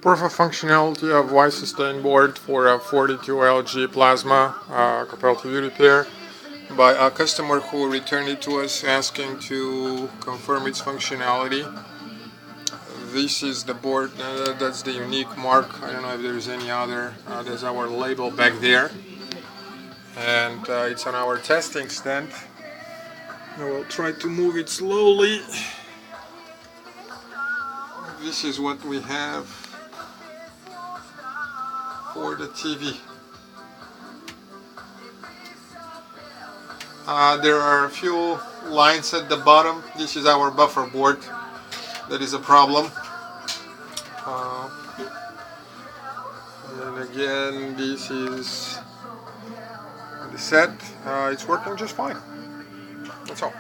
Proof of functionality of YSUS board for a 42 LG plasma Coppell TV repair by a customer who returned it to us asking to confirm its functionality. This is the board, that's the unique mark. I don't know if there's any other. There's our label back there, and it's on our testing stand. I will try to move it slowly. This is what we have for the TV. There are a few lines at the bottom. This is our buffer board. That is a problem. And again, this is the set. It's working just fine. That's all.